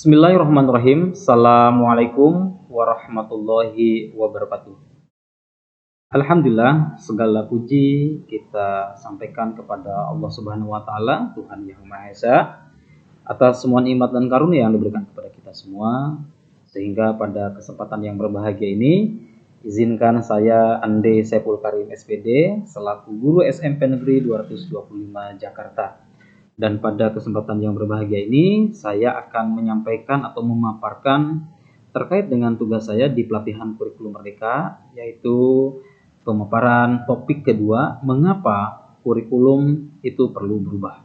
Bismillahirrahmanirrahim. Assalamualaikum warahmatullahi wabarakatuh. Alhamdulillah, segala puji kita sampaikan kepada Allah Subhanahu wa taala, Tuhan Yang Maha Esa, atas semua nikmat dan karunia yang diberikan kepada kita semua. Sehingga pada kesempatan yang berbahagia ini, izinkan saya Ande Saiful Karim SPD selaku guru SMP Negeri 225 Jakarta. Dan pada kesempatan yang berbahagia ini, saya akan menyampaikan atau memaparkan terkait dengan tugas saya di pelatihan kurikulum merdeka, yaitu pemaparan topik kedua, mengapa kurikulum itu perlu berubah.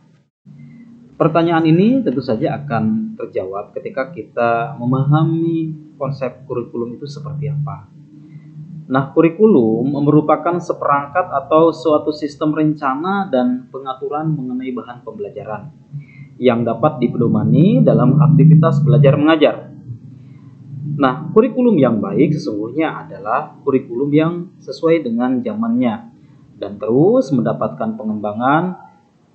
Pertanyaan ini tentu saja akan terjawab ketika kita memahami konsep kurikulum itu seperti apa. Nah, kurikulum merupakan seperangkat atau suatu sistem rencana dan pengaturan mengenai bahan pembelajaran yang dapat dipedomani dalam aktivitas belajar mengajar. Nah, kurikulum yang baik sesungguhnya adalah kurikulum yang sesuai dengan zamannya dan terus mendapatkan pengembangan,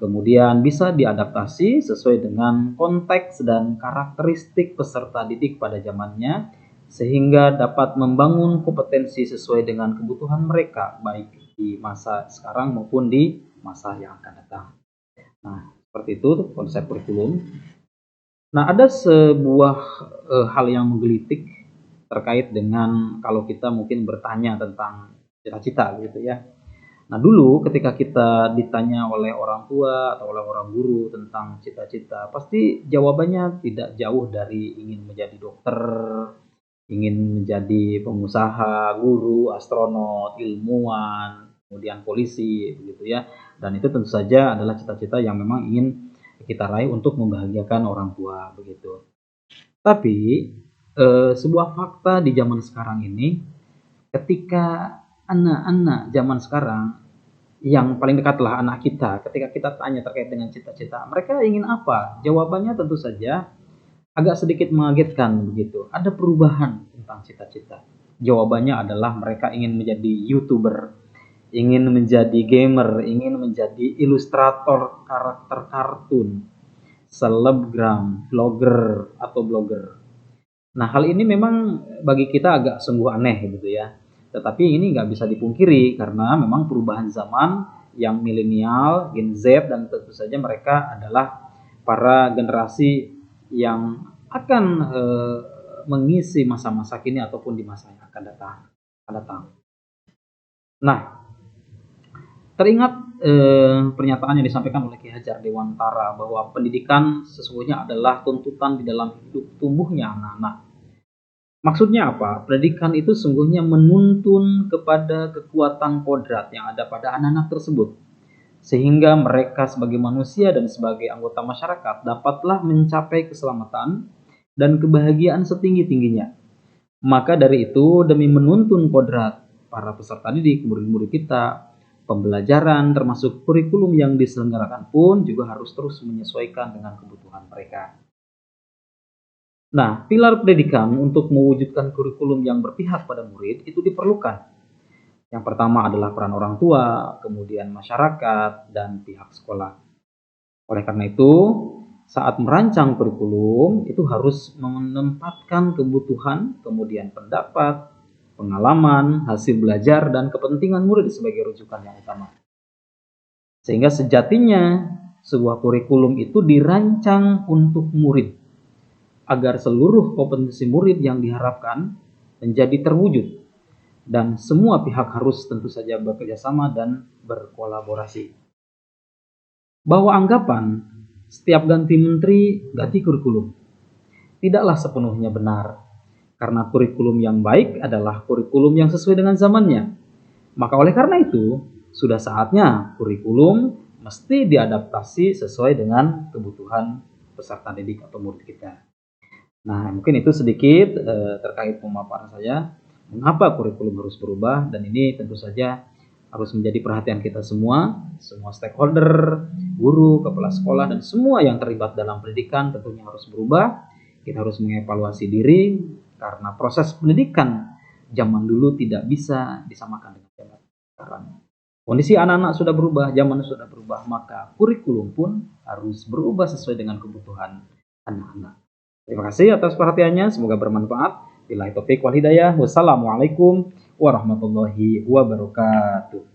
kemudian bisa diadaptasi sesuai dengan konteks dan karakteristik peserta didik pada zamannya, sehingga dapat membangun kompetensi sesuai dengan kebutuhan mereka, baik di masa sekarang maupun di masa yang akan datang. Nah, seperti itu konsep kurikulum. Nah, ada sebuah hal yang menggelitik terkait dengan kalau kita mungkin bertanya tentang cita-cita gitu ya. Nah, dulu ketika kita ditanya oleh orang tua atau oleh orang guru tentang cita-cita, pasti jawabannya tidak jauh dari ingin menjadi dokter, ingin menjadi pengusaha, guru, astronot, ilmuwan, kemudian polisi, begitu ya. Dan itu tentu saja adalah cita-cita yang memang ingin kita raih untuk membahagiakan orang tua, begitu. Tapi sebuah fakta di zaman sekarang ini, ketika anak-anak zaman sekarang yang paling dekatlah anak kita, ketika kita tanya terkait dengan cita-cita, mereka ingin apa? Jawabannya tentu saja agak sedikit mengagetkan begitu. Ada perubahan tentang cita-cita. Jawabannya adalah mereka ingin menjadi YouTuber, ingin menjadi gamer, ingin menjadi ilustrator karakter kartun, selebgram, vlogger atau blogger. Nah, hal ini memang bagi kita agak sungguh aneh gitu ya. Tetapi ini nggak bisa dipungkiri karena memang perubahan zaman yang milenial, Gen Z, dan tentu saja mereka adalah para generasi yang akan mengisi masa-masa kini ataupun di masa yang akan datang. Nah, teringat pernyataan yang disampaikan oleh Ki Hajar Dewantara bahwa pendidikan sesungguhnya adalah tuntutan di dalam hidup tumbuhnya anak-anak. Maksudnya apa? Pendidikan itu sesungguhnya menuntun kepada kekuatan kodrat yang ada pada anak-anak tersebut, sehingga mereka sebagai manusia dan sebagai anggota masyarakat dapatlah mencapai keselamatan dan kebahagiaan setinggi-tingginya. Maka dari itu, demi menuntun kodrat para peserta didik, murid-murid kita, pembelajaran termasuk kurikulum yang diselenggarakan pun juga harus terus menyesuaikan dengan kebutuhan mereka. Nah, pilar pendidikan untuk mewujudkan kurikulum yang berpihak pada murid itu diperlukan. Yang pertama adalah peran orang tua, kemudian masyarakat, dan pihak sekolah. Oleh karena itu, saat merancang kurikulum itu harus menempatkan kebutuhan, kemudian pendapat, pengalaman, hasil belajar, dan kepentingan murid sebagai rujukan yang utama. Sehingga sejatinya sebuah kurikulum itu dirancang untuk murid, agar seluruh kompetensi murid yang diharapkan menjadi terwujud, dan semua pihak harus tentu saja bekerja sama dan berkolaborasi. Bahwa anggapan setiap ganti menteri ganti kurikulum tidaklah sepenuhnya benar, karena kurikulum yang baik adalah kurikulum yang sesuai dengan zamannya. Maka oleh karena itu, sudah saatnya kurikulum mesti diadaptasi sesuai dengan kebutuhan peserta didik atau murid kita. Nah, mungkin itu sedikit terkait pemaparan saya mengapa kurikulum harus berubah, dan ini tentu saja harus menjadi perhatian kita semua stakeholder, guru, kepala sekolah, dan semua yang terlibat dalam pendidikan tentunya harus berubah. Kita harus mengevaluasi diri karena proses pendidikan zaman dulu tidak bisa disamakan dengan zaman sekarang. Kondisi anak-anak sudah berubah, zaman sudah berubah, maka kurikulum pun harus berubah sesuai dengan kebutuhan anak-anak. Terima kasih atas perhatiannya, semoga bermanfaat. Billahi taufik wal hidayah. Wassalamualaikum warahmatullahi wabarakatuh.